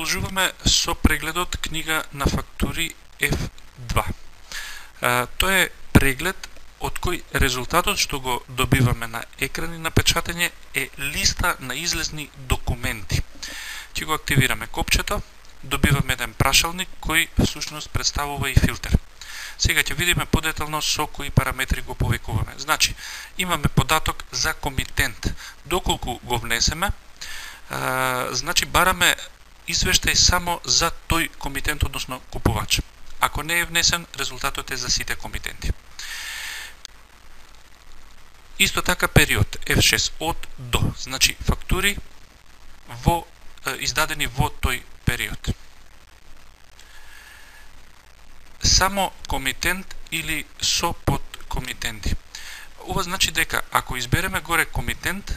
Продолжуваме со прегледот книга на фактури F2. Тоа е преглед од кој резултатот што го добиваме на екран и на печатење е листа на излезни документи. Ќе го активираме копчето, добиваме еден прашалник кој всушност представува и филтер. Сега ќе видиме подетално со кои параметри го повикуваме. Значи, имаме податок за комитент. Доколку го внесеме, значи бараме извештај само за тој комитент, односно купувач. Ако не е внесен, резултатот е за сите комитенти. Исто така период F6 од до, значи фактури издадени во тој период. Само комитент или со подкомитенти. Ова значи дека ако избереме горе комитент,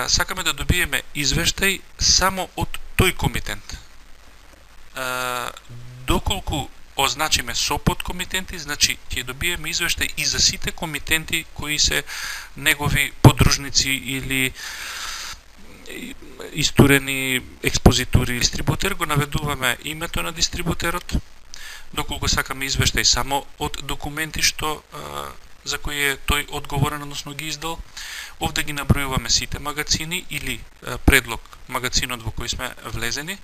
сакаме да добиеме извештај само од тој комитент. Доколку означиме со подкомитенти, значи ќе добиеме извештај и за сите комитенти кои се негови подружници или истурени експозитури. Дистрибутер го наведуваме името на дистрибутерот, доколку сакаме извештај само од документи за кои е тој одговорен, односно ги издал. Овде ги набројуваме сите магазини или предлог магазинот во кој сме влезени.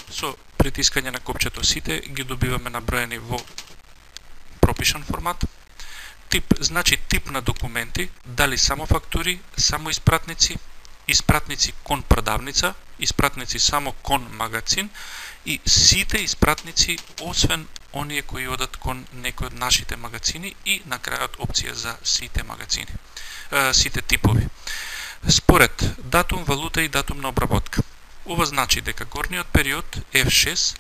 Со притискање на копчето сите ги добиваме наброени во пропишан формат. Тип, значи тип на документи, дали само фактури, само испратници, испратници кон продавница, испратници само кон магазин и сите испратници освен оние кои одат кон некој од нашите магазини и на крајот опција за сите магазини, сите типови. Според датум, валута и датум на обработка. Ова значи дека горниот период F6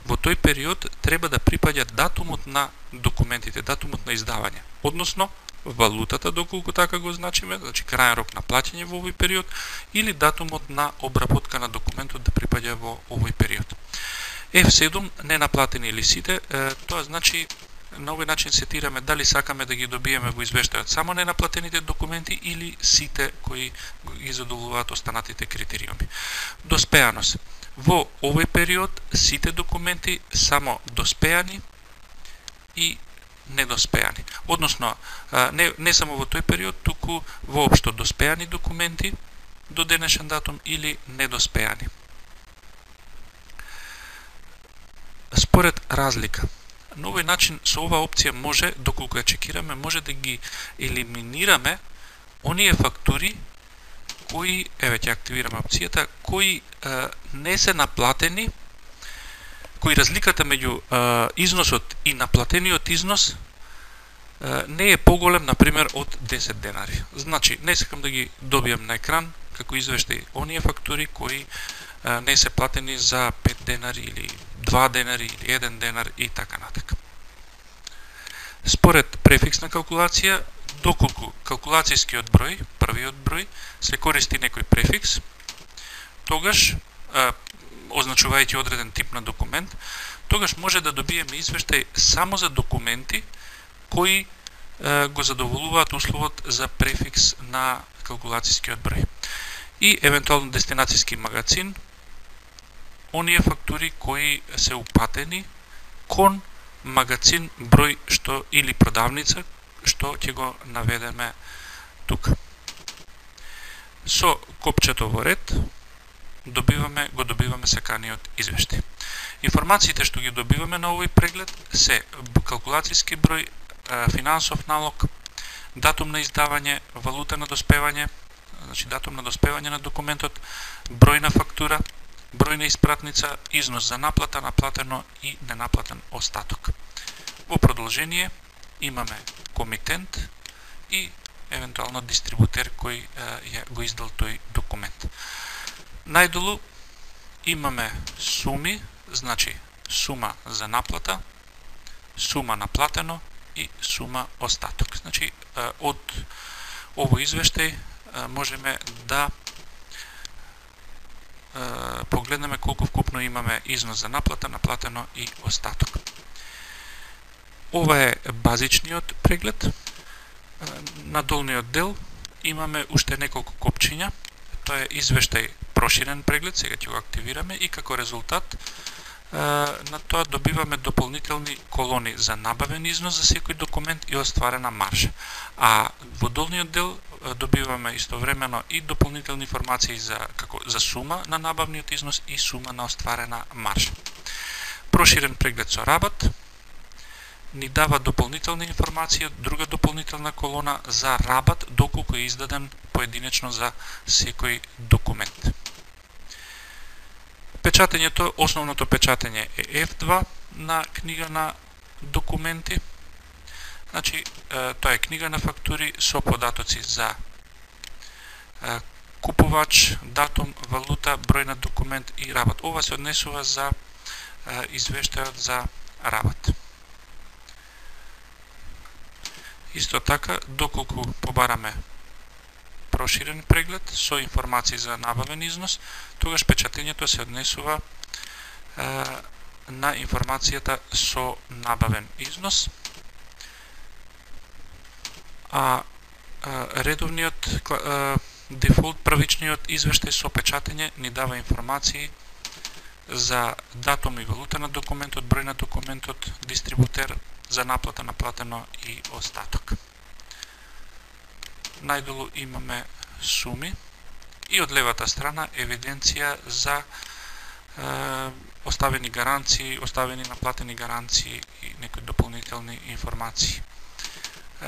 во тој период треба да припаѓа датумот на документите, датумот на издавање, односно валутата доколку така го значиме, значи крајен рок на плаќање во овој период или датумот на обработка на документот да припаѓа во овој период. F7 ненаплатени или сите, тоа значи на овој начин сетираме дали сакаме да ги добиеме во извештајот само ненаплатените документи или сите кои ги задоволуваат останатите критериуми. Доспеаност. Во овој период сите документи само доспеани и недоспеани. Односно, не само во тој период, туку воопшто доспеани документи до денешен датум или недоспеани. Според разлика. На овој начин со оваа опција може, доколку ја чекираме, може да ги елиминираме оние фактури кои, еве ќе активираме опцијата, кои не се наплатени, кои разликата меѓу износот и наплатениот износ не е поголем, например, од 10 денари. Значи, не сакам да ги добијам на екран како извештај оние фактури кои не се платени за 5 денари или 2 денари или 1 денар и така натака. Според префиксна калкулација, доколку калкулацијскиот број, првиот број, се користи некој префикс, тогаш, означувајќи одреден тип на документ, тогаш може да добиеме извештај само за документи кои го задоволуваат условот за префикс на калкулацијскиот број. И евентуално дестинацијски магазин, оние фактури кои се упатени кон магазин број што или продавница што ќе го наведеме тука. Со копчето во ред го добиваме саканиот извештај. Информациите што ги добиваме на овој преглед се калкулацијски број, финансов налог, датум на издавање, валута на доспевање, значи датум на доспевање на документот, број на фактура, број на испратница, износ за наплата, наплатено и ненаплатен остаток. Во продолжение имаме комитент и евентуално дистрибутер кој го издал тој документ. Најдолу имаме суми, значи сума за наплата, сума наплатено и сума остаток. Значи од овој извештај можеме да погледнеме колку вкупно имаме износ за наплата, наплатено и остаток. Ова е базичниот преглед. На долниот дел имаме уште неколку копчиња. Тоа е извештај проширен преглед, сега ќе го активираме и како резултат на тоа добиваме дополнителни колони за набавен износ за секој документ и остварена маржа. А во долниот дел добиваме истовремено и дополнителни информации за сума на набавниот износ и сума на остварена маржа. Проширен преглед со рабат ни дава дополнителна информација, друга дополнителна колона за рабат доколку е издаден поединечно за секој документ. Печатењето, основното печатење е F2 на книга на документи. Значи, тоа е книга на фактури со податоци за купувач, датум, валута, број на документ и рабат. Ова се однесува за извештајот за рабат. Исто така, доколку побараме проширен преглед со информации за набавен износ, тогаш печатењето се однесува на информацијата со набавен износ, а редовниот дефолт првичниот извештај со печатење ни дава информации за датум и валута на документот, број на документот, дистрибутер, за наплата наплатено и остаток. Најдолу имаме суми и од левата страна евиденција за оставени гаранции, оставени наплатени гаранции и некои дополнителни информации.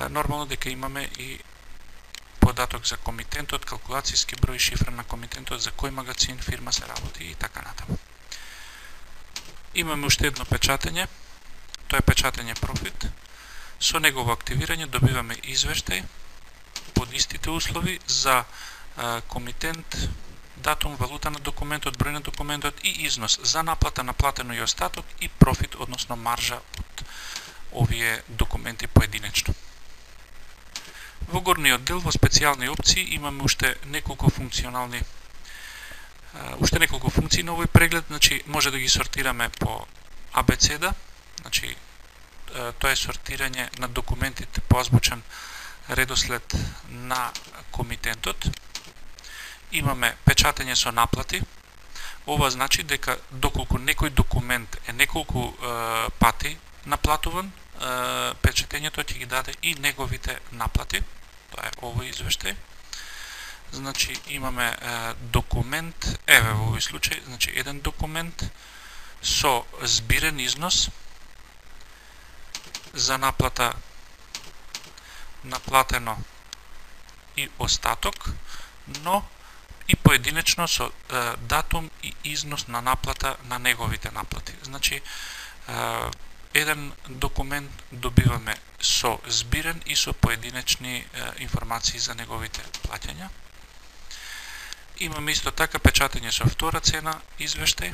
Нормално дека имаме и податок за комитентот, калкулацијски број, шифра на комитентот, за кој магазин, фирма се работи и така натаму. Имаме уште едно печатење, тоа е печатење профит. Со негово активирање добиваме извештај под истите услови за комитент, датум, валута на документот, број на документот и износ за наплата, наплатено и остаток и профит, односно маржа од овие документи поединечно. Во горниот дел, во специјални опции, имаме уште неколку функции на овој преглед, значи може да ги сортираме по ABCD, значи тоа е сортирање на документите по азбучен редослед на комитентот. Имаме печатење со наплати. Ова значи дека доколку некој документ е неколку пати наплатуван, печатењето ќе ги даде и неговите наплати. Тоа е овој извештај. Значи имаме документ, еве во овој случај, значи еден документ со збирен износ за наплата, наплатено и остаток, но и поединечно со датум и износ на наплата на неговите наплати. Значи, еден документ добиваме со збирен и со поединечни информации за неговите плаќања. Имаме исто така печатење со втора цена извештај,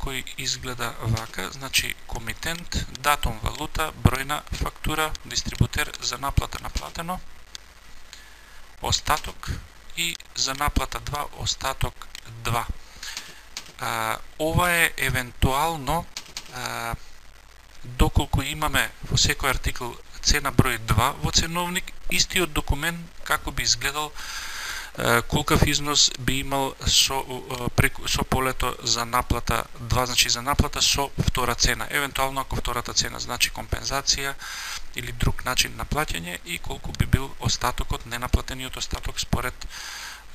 кој изгледа вака, значи комитент, датум, валута, број на фактура, дистрибутер за наплата наплатено, остаток и за наплата 2, остаток 2. Ова е евентуално доколку имаме во секој артикл цена број 2 во ценовник, истиот документ како би изгледал, колкав износ би имал со полето за наплата 2, значи за наплата со втора цена. Евентуално ако втората цена значи компензација или друг начин на плаќање и колку би бил остатокот, ненаплатениот остаток според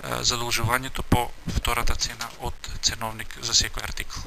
задолжувањето по втората цена од ценовник за секој артикл.